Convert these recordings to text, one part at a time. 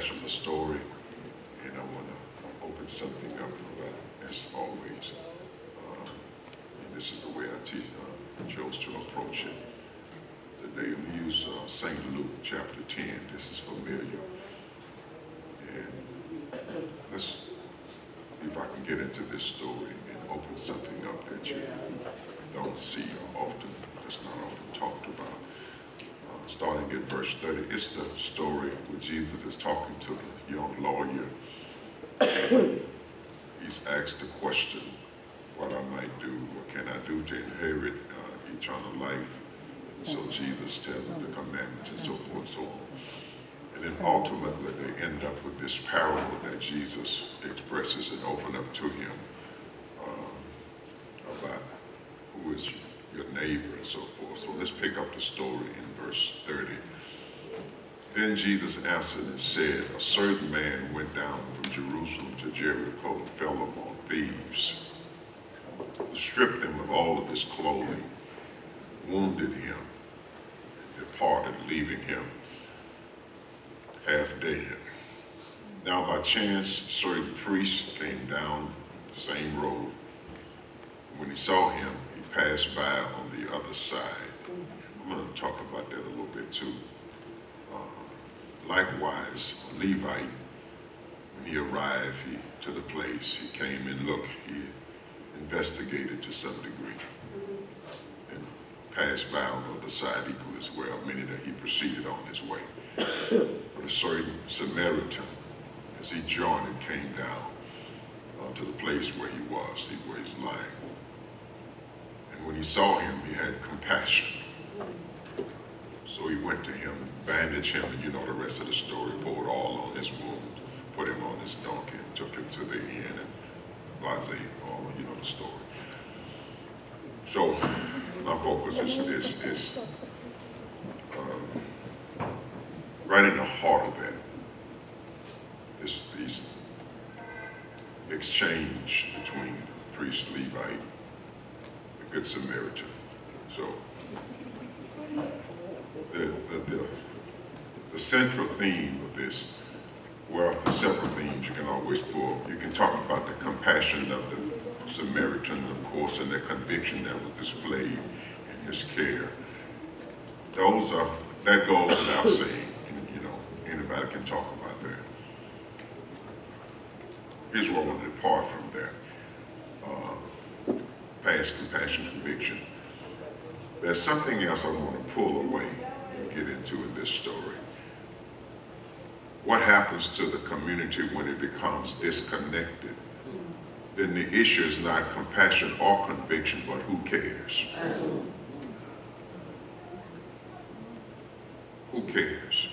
compassion, the story, and I want to open something up as always. And this is the way I chose to approach it. Today we use St. Luke chapter 10. This is familiar. And let's see if I can get into this story and open something up that you don't see often, that's not often talked about. Starting at verse 30, it's the story where Jesus is talking to the young lawyer. He's asked the question, what I might do, what can I do to inherit eternal life? And so Jesus tells him the commandments and so forth and so on. And then ultimately they end up with this parable that Jesus expresses and opens up to him about who is your neighbor and so forth. So let's pick up the story in verse 30. Then Jesus answered and said, a certain man went down from Jerusalem to Jericho and fell among thieves, who stripped him of all of his clothing, wounded him, and departed, leaving him half dead. Now by chance, certain priests came down the same road. When he saw him, he passed by on the other side. I'm going to talk about that a little bit too. Likewise, a Levite, when he arrived to the place, he came and looked, he investigated to some degree, and passed by on the other side equally as well, meaning that he proceeded on his way. But a certain Samaritan, as he journeyed, came down to the place where he was, where he's lying. And when he saw him, he had compassion. So he went to him, bandaged him, and you know the rest of the story, poured all on his wound, put him on his donkey, and took him to the inn, and blase, all you know the story. So my focus is right in the heart of that, these exchange between priest, Levite, the Good Samaritan. So the central theme of this, well, several themes you can always pull. You can talk about the compassion of the Samaritan, of course, and the conviction that was displayed in his care. That goes without saying. You know, anybody can talk about that. Here's where I want to depart from that. Past compassion, conviction. There's something else I want to pull away and get into in this story. What happens to the community when it becomes disconnected? Then the issue is not compassion or conviction, but who cares? Who cares?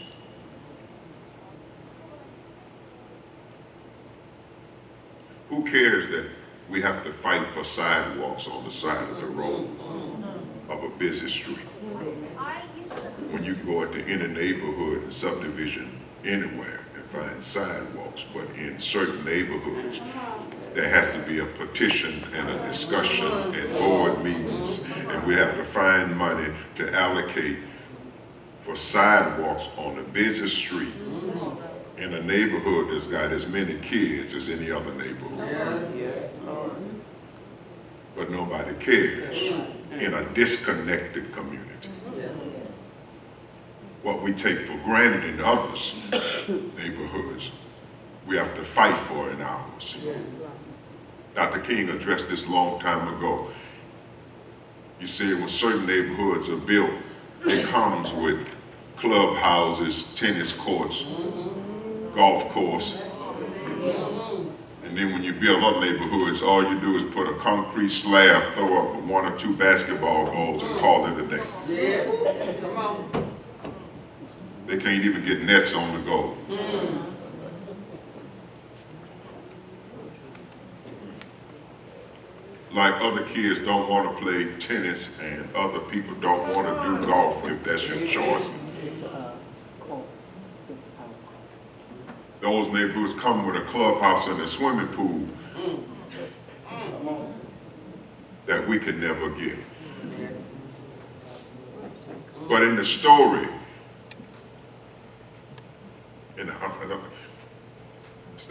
Who cares that we have to fight for sidewalks on the side of the road of a busy street? When you go into any neighborhood, subdivision, anywhere and find sidewalks, but in certain neighborhoods, there has to be a petition and a discussion and board meetings, and we have to find money to allocate for sidewalks on a busy street in a neighborhood that's got as many kids as any other neighborhood. But nobody cares in a disconnected community. What we take for granted in others' neighborhoods, we have to fight for in ours. Dr. King addressed this long time ago. He said when certain neighborhoods are built, it comes with clubhouses, tennis courts, golf course. And then when you build other neighborhoods, all you do is put a concrete slab, throw up 1 or 2 basketball goals and call it a day. Yes, come on. They can't even get nets on the goal. Like other kids don't want to play tennis and other people don't want to do golf if that's your choice. Those neighborhoods come with a clubhouse and a swimming pool that we can never get. But in the story,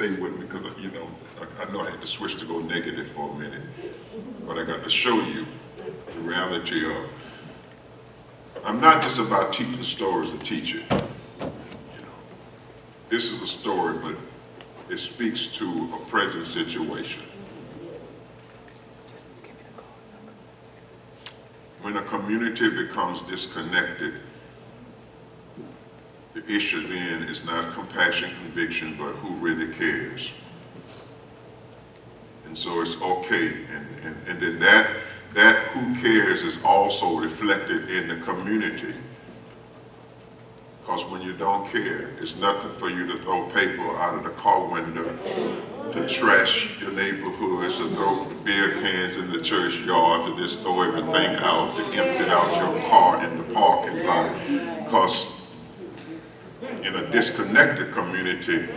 stay with me because, you know, I know I had to switch to go negative for a minute, but I got to show you the reality of, I'm not just about teaching stories to teach it. You know, this is a story, but it speaks to a present situation. When a community becomes disconnected, the issue then is not compassion, conviction, but who really cares. And so it's okay. And then that who cares is also reflected in the community. Because when you don't care, it's nothing for you to throw paper out of the car window, to trash your neighborhoods, to throw beer cans in the church yard, to just throw everything out, to empty out your car in the parking lot. Because in a disconnected community,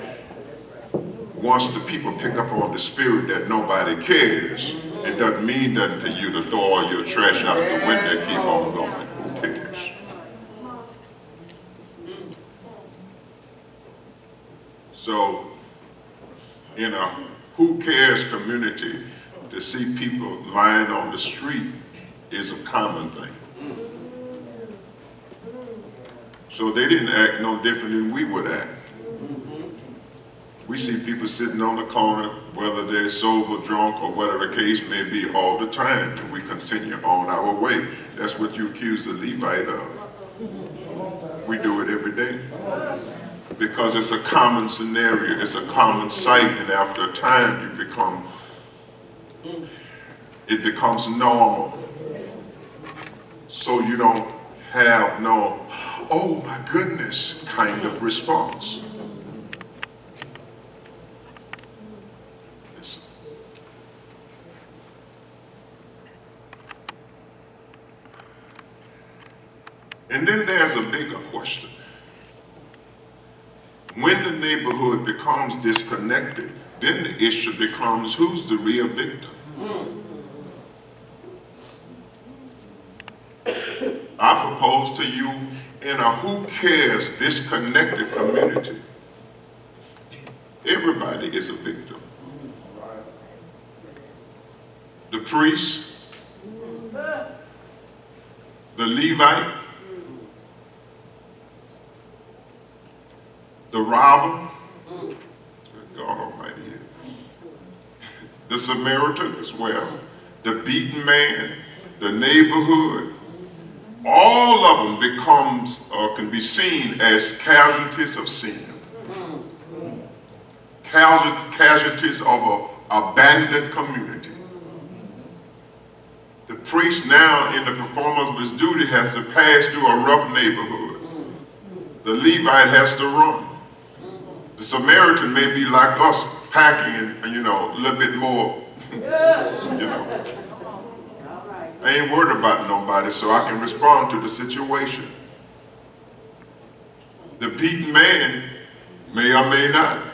once the people pick up on the spirit that nobody cares, it doesn't mean nothing to you to throw all your trash out the window and keep on going. Who cares? So, in a who cares community, to see people lying on the street is a common thing. So they didn't act no different than we would act. We see people sitting on the corner, whether they're sober, drunk, or whatever the case may be, all the time, and we continue on our way. That's what you accuse the Levite of. We do it every day. Because it's a common scenario, it's a common sight, and after a time it becomes normal. So you don't have no, oh my goodness, kind of response. Listen. And then there's a bigger question. When the neighborhood becomes disconnected, then the issue becomes who's the real victim? I propose to you, in a who cares disconnected community, everybody is a victim. The priest, the Levite, the robber, God Almighty, the Samaritan as well, the beaten man, the neighborhood, all of them becomes or can be seen as casualties of sin. Casualties of an abandoned community. The priest now, in the performance of his duty, has to pass through a rough neighborhood. The Levite has to run. The Samaritan may be like us, packing and, a little bit more, I ain't worried about nobody, so I can respond to the situation. The beaten man may or may not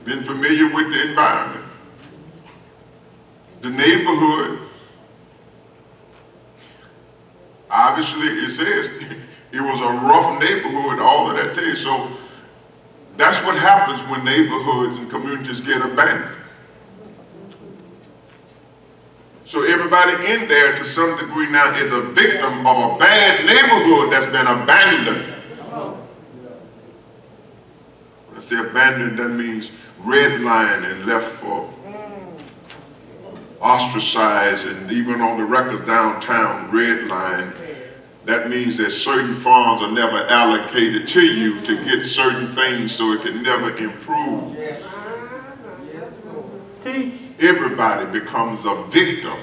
been familiar with the environment. The neighborhood, obviously it says it was a rough neighborhood, all of that day. So that's what happens when neighborhoods and communities get abandoned. So everybody in there, to some degree now, is a victim of a bad neighborhood that's been abandoned. When I say abandoned, that means redlined and left for ostracized, and even on the records downtown, redlined. That means that certain funds are never allocated to you to get certain things, so it can never improve. Teach. Everybody becomes a victim.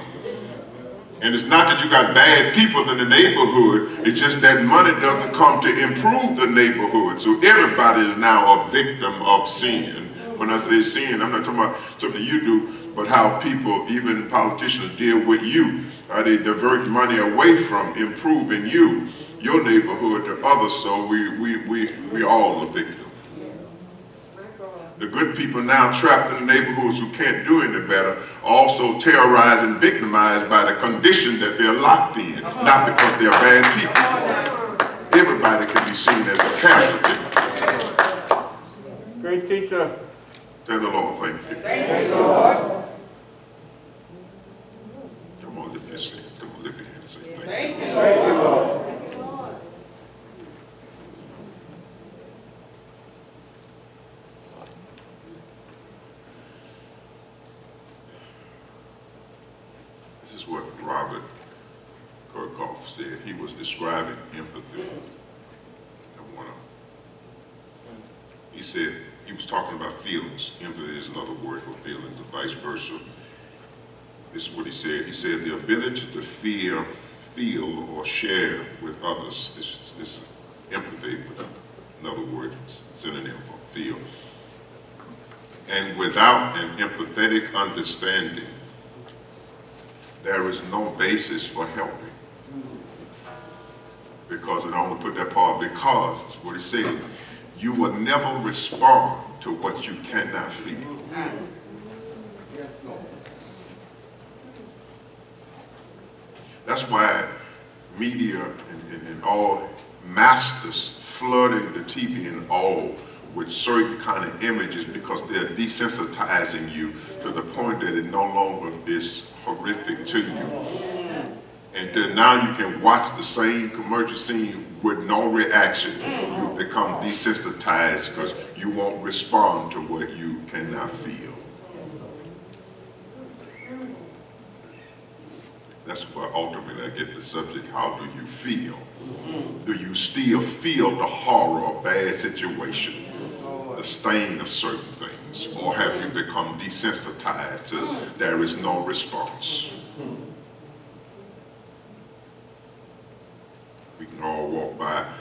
And it's not that you got bad people in the neighborhood, it's just that money doesn't come to improve the neighborhood. So everybody is now a victim of sin. When I say sin, I'm not talking about something you do, but how people, even politicians, deal with you. How they divert money away from improving you, your neighborhood, to others. So we all a victim. The good people now trapped in the neighborhoods who can't do any better, also terrorized and victimized by the condition that they're locked in, not because they're bad people. Everybody can be seen as a casualty. Great teacher. Tell the Lord, thank you. Thank you, Lord. Come on, lift your hand. Come on, lift your hand and say thank you. Thank you, Lord. This is what Robert Kirkhoff said. He was describing empathy. He said, he was talking about feelings. Empathy is another word for feelings, and vice versa. This is what he said. He said, the ability to feel or share with others. This is empathy, but another word, synonym for feel. And without an empathetic understanding, there is no basis for helping. Because, and I want to put that part, because, that's what he said, you will never respond to what you cannot feel. Yes, Lord. That's why media and all masters flooding the TV and all with certain kind of images because they're desensitizing you to the point that it no longer is horrific to you. And then now you can watch the same commercial scene with no reaction. You become desensitized because you won't respond to what you cannot feel. That's where ultimately I get the subject, how do you feel? Do you still feel the horror of bad situation, the stain of certain things, or have you become desensitized to there is no response? We can all walk by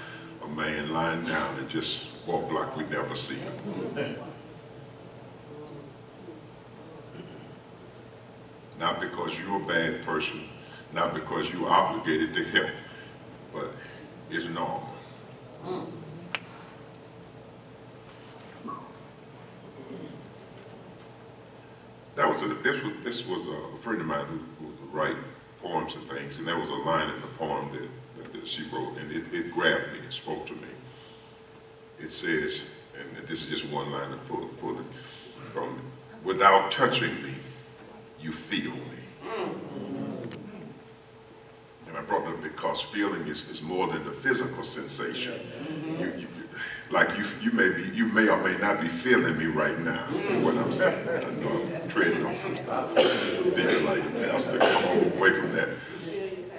a man lying down and just walk like we never see him. Not because you're a bad person, not because you're obligated to help, but it's normal. This was a friend of mine who would write poems and things, and there was a line in the poem that she wrote, and it grabbed me, it spoke to me. It says, and this is just one line to pull it from, without touching me, you feel me. And I brought that up because feeling is more than the physical sensation. You may or may not be feeling me right now, what I'm saying. I know I'm treading on some stuff. Then like, Pastor, come on, away from that.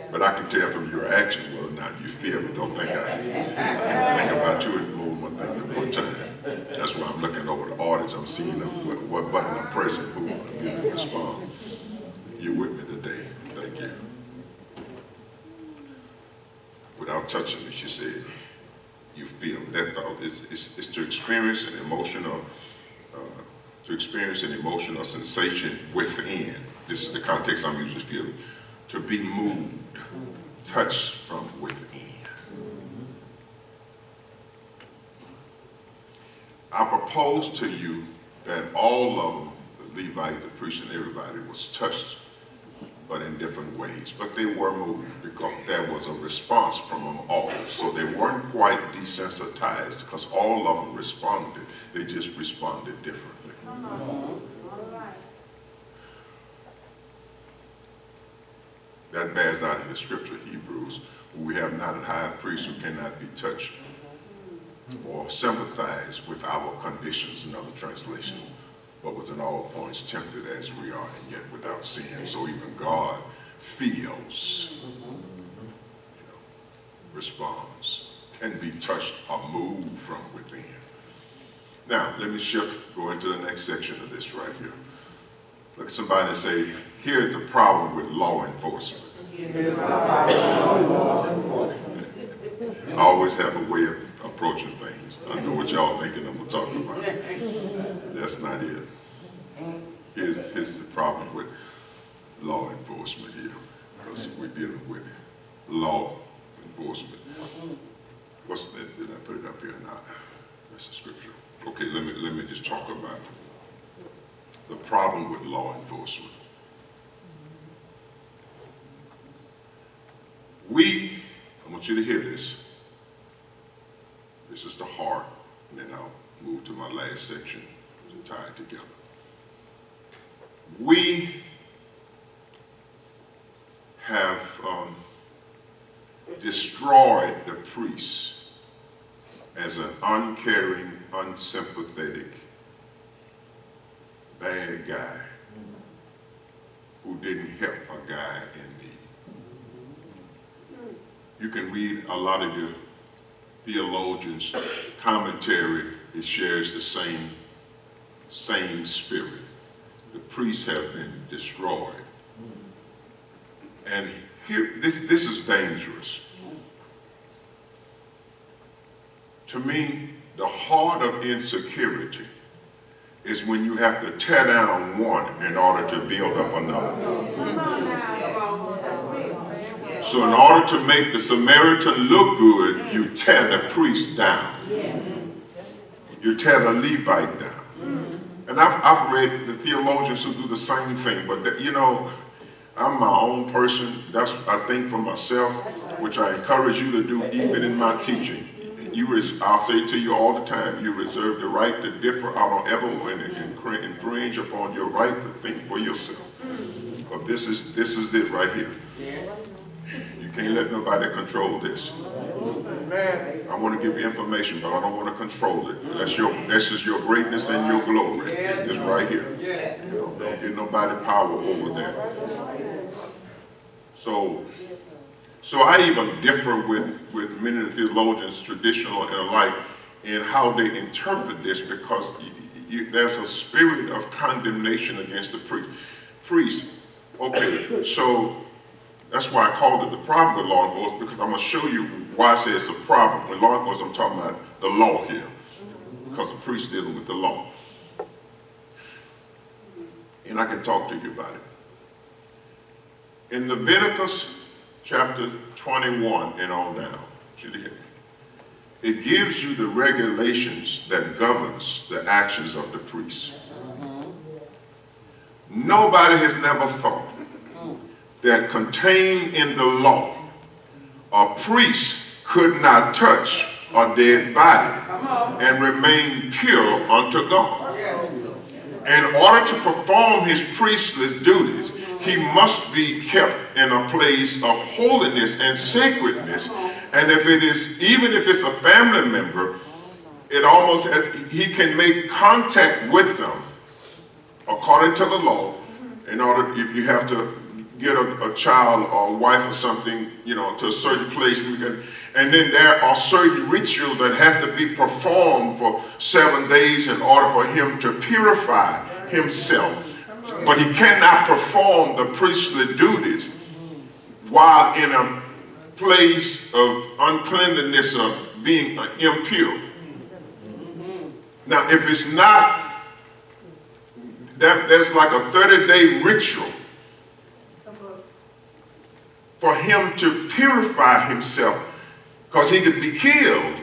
But I can tell from your actions whether or not you feel it. Don't think I think about you at more than one thing at one time. That's why I'm looking over the audience. I'm seeing what button I'm pressing, who I'm going to respond. You're with me today. Thank you. Without touching me, she said, you feel that thought is to experience an emotional sensation within. This is the context I'm usually feeling. To be moved, touched from within. I propose to you that all of them, the Levite, the priest, and everybody was touched, but in different ways. But they were moved because there was a response from them all. So they weren't quite desensitized because all of them responded. They just responded differently. That bears out in the scripture, Hebrews, where we have not a high priest who cannot be touched or sympathize with our conditions, another translation, but was in all points tempted as we are, and yet without sin. So even God feels, responds, can be touched or moved from within. Now, let me go into the next section of this right here. Look at somebody and say, here's the problem with law enforcement. I always have a way of approaching things. I know what y'all thinking I'm talking about. That's not it. Here's the problem with law enforcement here, because we're dealing with law enforcement. What's that? Did I put it up here or not? That's the scripture. Okay, let me just talk about the problem with law enforcement. I want you to hear this. This is the heart, and then I'll move to my last section to tied together. We have destroyed the priest as an uncaring, unsympathetic, bad guy who didn't help a guy in need. You can read a lot of your theologians' commentary. It shares the same spirit. The priests have been destroyed. And here, this is dangerous. To me, the heart of insecurity is when you have to tear down one in order to build up another. So in order to make the Samaritan look good, you tear the priest down. You tear the Levite down. And I've read the theologians who do the same thing, but you know, I'm my own person. That's I think for myself, which I encourage you to do even in my teaching. I'll say to you all the time, you reserve the right to differ. I don't ever want to infringe upon your right to think for yourself. But this is it right here. You can't let nobody control this. I want to give you information, but I don't want to control it. That's just your greatness and your glory. It's right here. Don't give nobody power over that. So I even differ with many of the theologians, traditional and alike, in how they interpret this, because there's a spirit of condemnation against the priest. Okay, so that's why I called it the problem with law enforcement, because I'm going to show you why I say it's a problem. With law enforcement, I'm talking about the law here, because the priest's dealing with the law. And I can talk to you about it. In Leviticus chapter 21 and on down, it gives you the regulations that governs the actions of the priest. Nobody has never thought that contained in the law, a priest could not touch a dead body and remain pure unto God. In order to perform his priestly duties, he must be kept in a place of holiness and sacredness. And even if it's a family member, it almost he can make contact with them according to the law. In order, if you have to get a child or a wife or something, to a certain place, and then there are certain rituals that have to be performed for 7 days in order for him to purify himself. But he cannot perform the priestly duties while in a place of uncleanliness, of being impure. Now, if it's not, there's like a 30-day ritual for him to purify himself, because he could be killed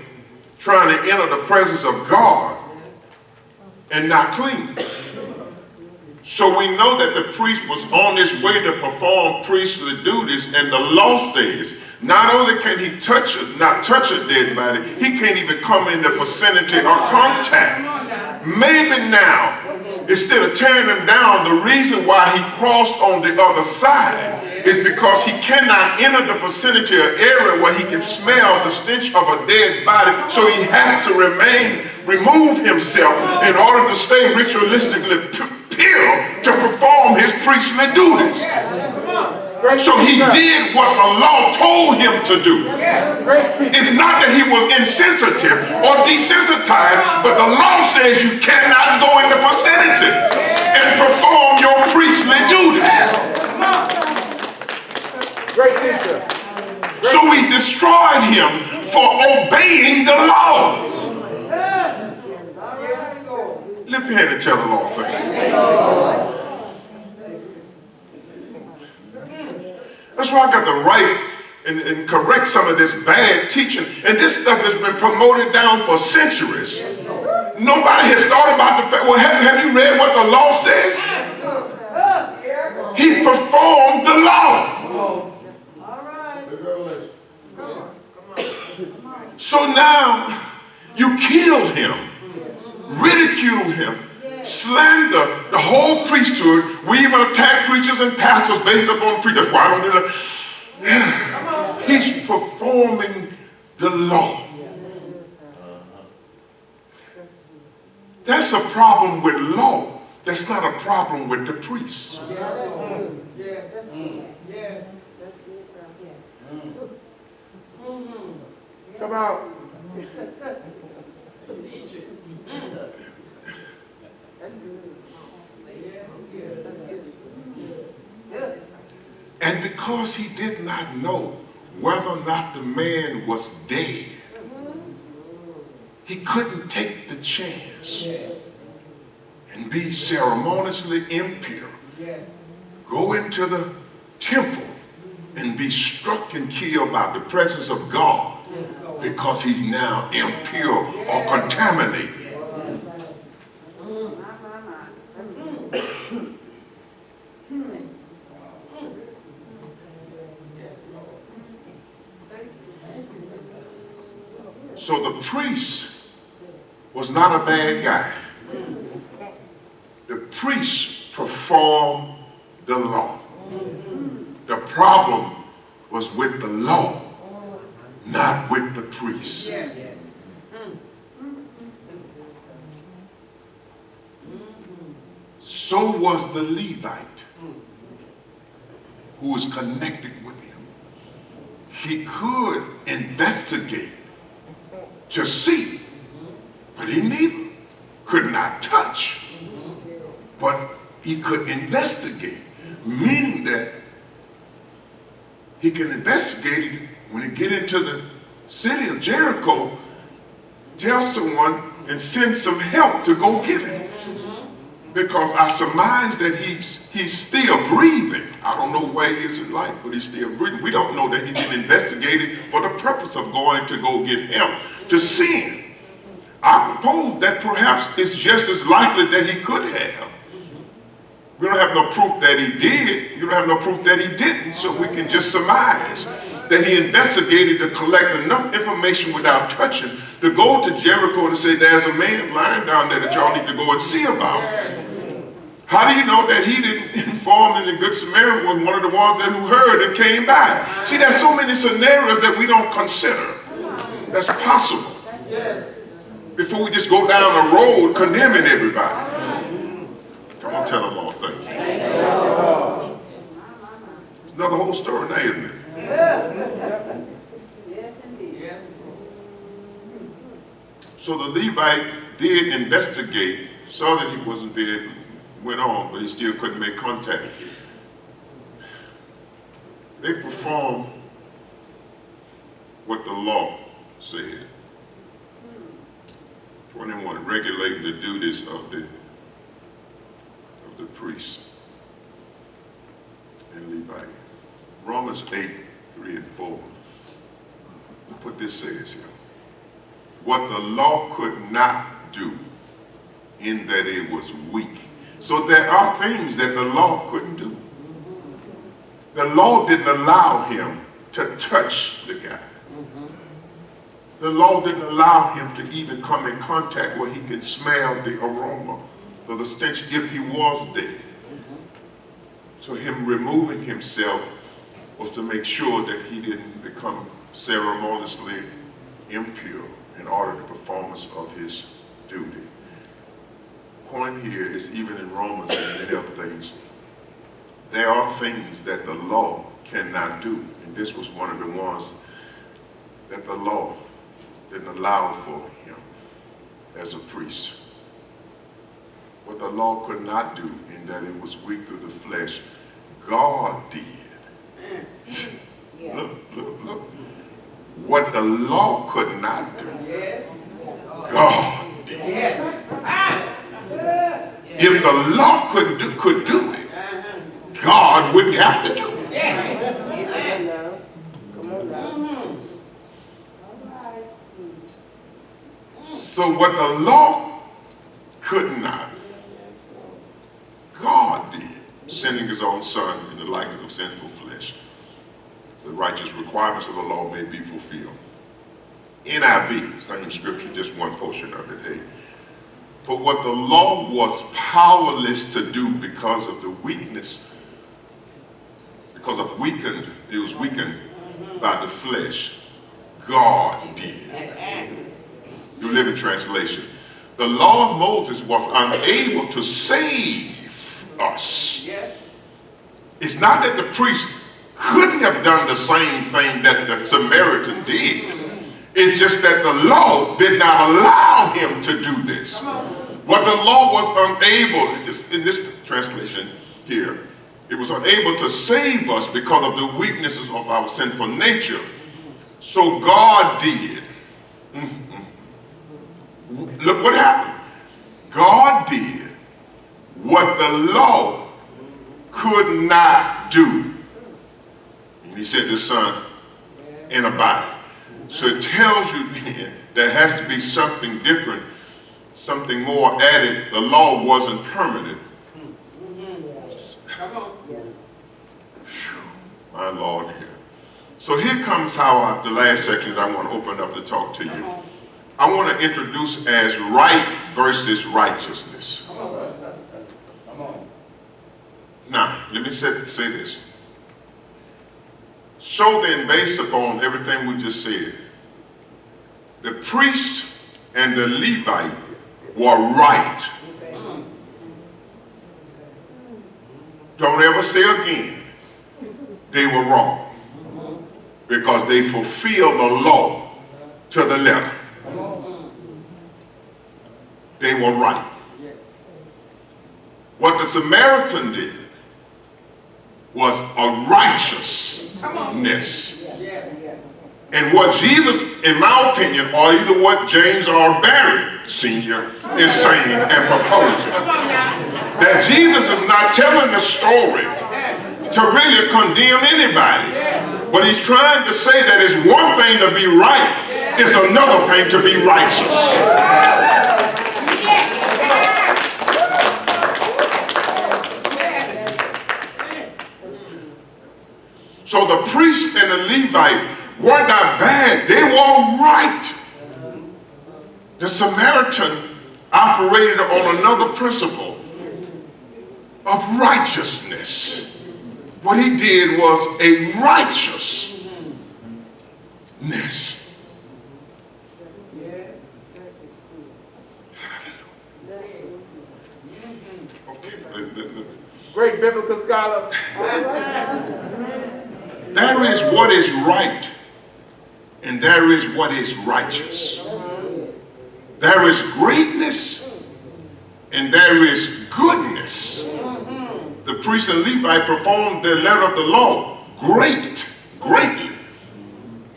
trying to enter the presence of God and not clean. So we know that the priest was on his way to perform priestly duties, and the law says not only can he not touch a dead body, he can't even come in the vicinity or contact. Maybe now, instead of tearing him down, the reason why he crossed on the other side is because he cannot enter the vicinity or area where he can smell the stench of a dead body, so he has to remove himself in order to stay ritualistically pure to perform his priestly duties. So he did what the law told him to do. It's not that he was insensitive or desensitized, but the law says you cannot go in the vicinity and perform your priestly duties. Great teacher. So we destroyed him for obeying the law. Lift your hand and tell the Lord thank you. That's why I got to write and correct some of this bad teaching. And this stuff has been promoted down for centuries. Nobody has thought about the fact, well, have you read what the law says? He performed the law. So now you killed him, ridiculed him, slander the whole priesthood. We even attack preachers and pastors based upon preachers. That's why I don't do that. He's performing the law. That's a problem with law. That's not a problem with the priest. Yes. Yes. Come out. Teach it. And because he did not know whether or not the man was dead, he couldn't take the chance and be ceremoniously impure. Go into the temple and be struck and killed by the presence of God because he's now impure or contaminated. So the priest was not a bad guy. The priest performed the law. The problem was with the law, not with the priest. So was the Levite who was connected with him. He could investigate to see, but he neither could not touch, but he could investigate, meaning that he can investigate it when he get into the city of Jericho, tell someone and send some help to go get him. Because I surmise that he's still breathing. I don't know where he is in life, but he's still breathing. We don't know that he didn't investigate it for the purpose of going to go get help to sin. I propose that perhaps it's just as likely that he could have. We don't have no proof that he did. You don't have no proof that he didn't. So we can just surmise that he investigated to collect enough information without touching to go to Jericho and say, there's a man lying down there that y'all need to go and see about. How do you know that he didn't inform that the Good Samaritan was one of the ones that who heard and came by? See, there's so many scenarios that we don't consider. That's possible. Before we just go down the road condemning everybody. Come on, tell the Lord, thank you. It's another whole story now, isn't it? So the Levite did investigate, saw that he wasn't dead, went on, but he still couldn't make contact. They performed what the law said. 21, regulating the duties of the priest and Levite. Romans 8, 3 and 4. Look what this says here. What the law could not do, in that it was weak. So there are things that the law couldn't do. The law didn't allow him to touch the guy. The law didn't allow him to even come in contact where he could smell the aroma or the stench if he was dead. So him removing himself was to make sure that he didn't become ceremoniously impure in order to performance of his duty. Point here is even in Romans and many other things, there are things that the law cannot do. And this was one of the ones that the law didn't allow for him as a priest. What the law could not do, in that it was weak through the flesh, God did. Look. What the law could not do, God did. If the law could do it, God wouldn't have to do it. So what the law could not, God did, sending his own son in the likeness of sinful flesh. The righteous requirements of the law may be fulfilled. NIV, same scripture, just one portion of it. Hey, for what the law was powerless to do because of the weakness, because of it was weakened by the flesh. God did. New Living Translation. The law of Moses was unable to save us. Yes. It's not that the priest couldn't have done the same thing that the Samaritan did. It's just that the law did not allow him to do this. What the law was unable, in this translation here, it was unable to save us because of the weaknesses of our sinful nature. So God did. Look what happened. God did what the law could not do. And he sent his son in a body. So it tells you then there has to be something different, something more added. The law wasn't permanent. My Lord here. So here comes how the last section that I want to open up to talk to you. I want to introduce as right versus righteousness. Now, let me say this. So then, based upon everything we just said, the priest and the Levite were right. Don't ever say again they were wrong, because they fulfilled the law to the letter. They were right. What the Samaritan did was a righteousness. And what Jesus, in my opinion, or either what James R. Barrett Sr. is saying and proposing, that Jesus is not telling the story to really condemn anybody. But he's trying to say that it's one thing to be right, it's another thing to be righteous. So the priest and the Levite were not bad, they were right. The Samaritan operated on another principle of righteousness. What he did was a righteousness. Okay. Great biblical scholar. There is what is right, and there is what is righteous. There is greatness, and there is goodness. The priest and Levite performed the letter of the law greatly.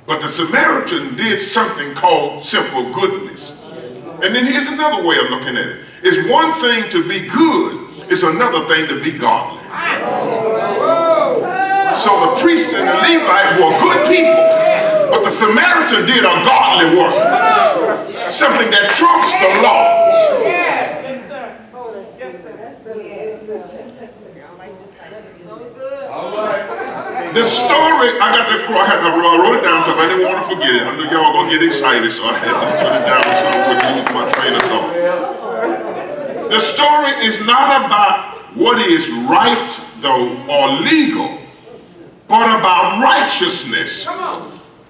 But the Samaritan did something called simple goodness. And then here's another way of looking at it. It's one thing to be good, it's another thing to be godly. So the priest and the Levite were good people, but the Samaritan did a godly work. Something that trumps the law. The story, I wrote it down because I didn't want to forget it. I knew y'all were going to get excited, so I had to put it down so I wouldn't lose my train of thought. The story is not about what is right, though, or legal, but about righteousness.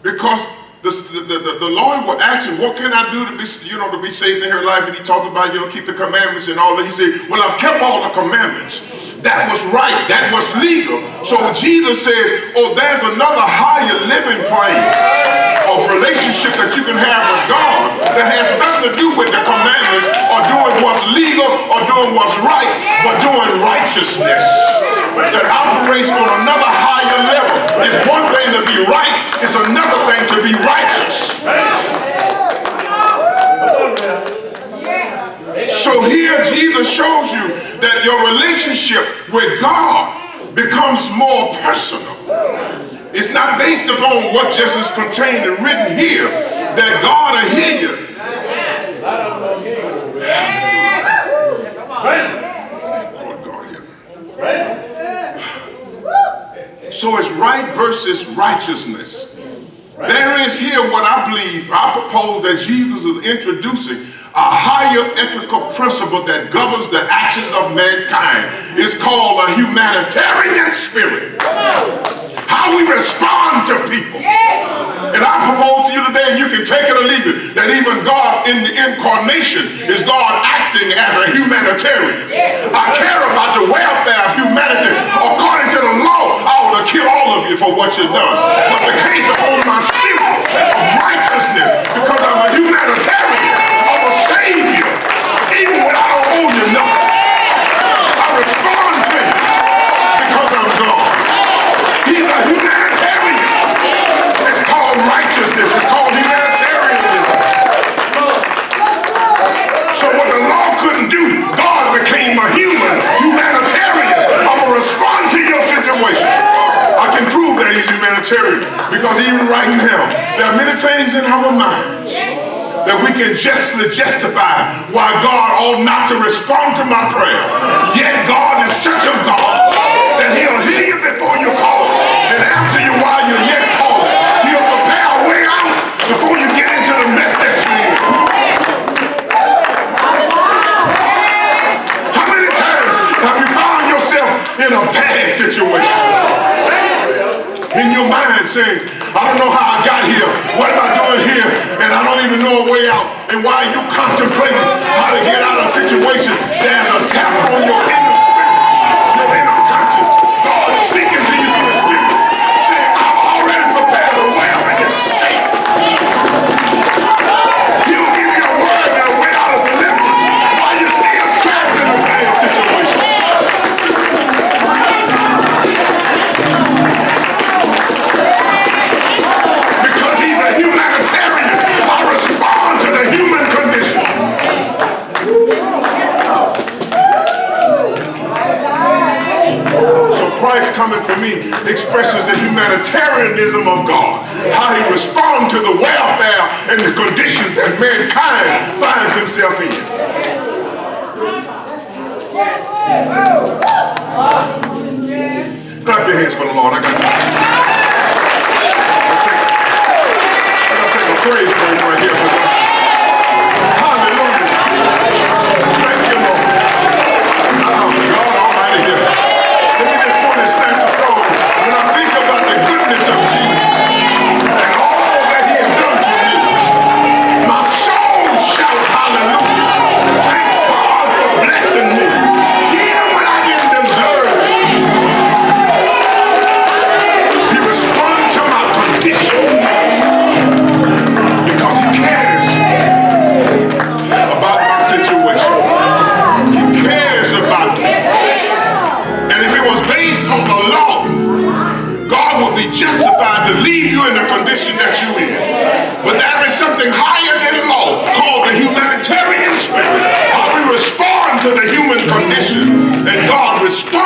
Because the Lord was asking, what can I do to be, to be saved in her life? And he talked about, keep the commandments and all that. He said, well, I've kept all the commandments. That was right. That was legal. So Jesus says, oh, there's another higher living plane of relationship that you can have with God that has nothing to do with the commandments or doing what's legal or doing what's right, but doing righteousness that operates on another higher level. It's one thing to be right, it's another thing to be righteous. So here Jesus shows you that your relationship with God becomes more personal. It's not based upon what just is contained and written here, that God will hear you. So it's right versus righteousness. There is here what I believe, I propose that Jesus is introducing a higher ethical principle that governs the actions of mankind. It's called a humanitarian spirit. How we respond to people. And I propose to you today, and you can take it or leave it, that even God in the incarnation is God acting as a humanitarian. I care about the welfare of humanity. According to the law, I ought to kill all of you for what you've done. But the case upon my spirit of righteousness, because I'm a humanitarian, I'm a savior, even when I don't owe you nothing. I respond to you because I'm God. He's a humanitarian. It's called righteousness. It's called humanitarianism. So what the law couldn't do, God became a humanitarian. I'm going to respond to your situation. I can prove that he's humanitarian because even right now, there are many things in our minds that we can justly justify why God ought not to respond to my prayer. Yet God is such a God that he'll hear you before you call and answer you while you're yet calling. He'll prepare a way out before you get into the mess that you're in. How many times have you found yourself in a bad situation? In your mind saying, I don't know how I got here. What am I doing here? And I don't even know a way out. And while you contemplating how to get out of a situation, there's a tap on your inner spirit, your inner conscience. God is speaking to you in the spirit, saying, I've already prepared a way out of this state. He'll give you a word and a way out of deliverance while you're still trapped in a bad situation. Christ coming for me expresses the humanitarianism of God, how he responds to the welfare and the conditions that mankind finds himself in. Clap your hands for the Lord. I gotta take a praise break right here. Hallelujah. Thank you, Lord. Oh, God Almighty here. Let me just put this thing to soul. When I think about the goodness of Jesus and all that he has done for me, my soul shouts hallelujah. Thank God for blessing me, even when I didn't deserve it. He responds to my condition because he cares about my situation. He cares about me. And if it was based on the law, God would be justified to leave you in the condition that you're in. But there is something higher than law called the humanitarian spirit. How we respond to the human condition, and God responds.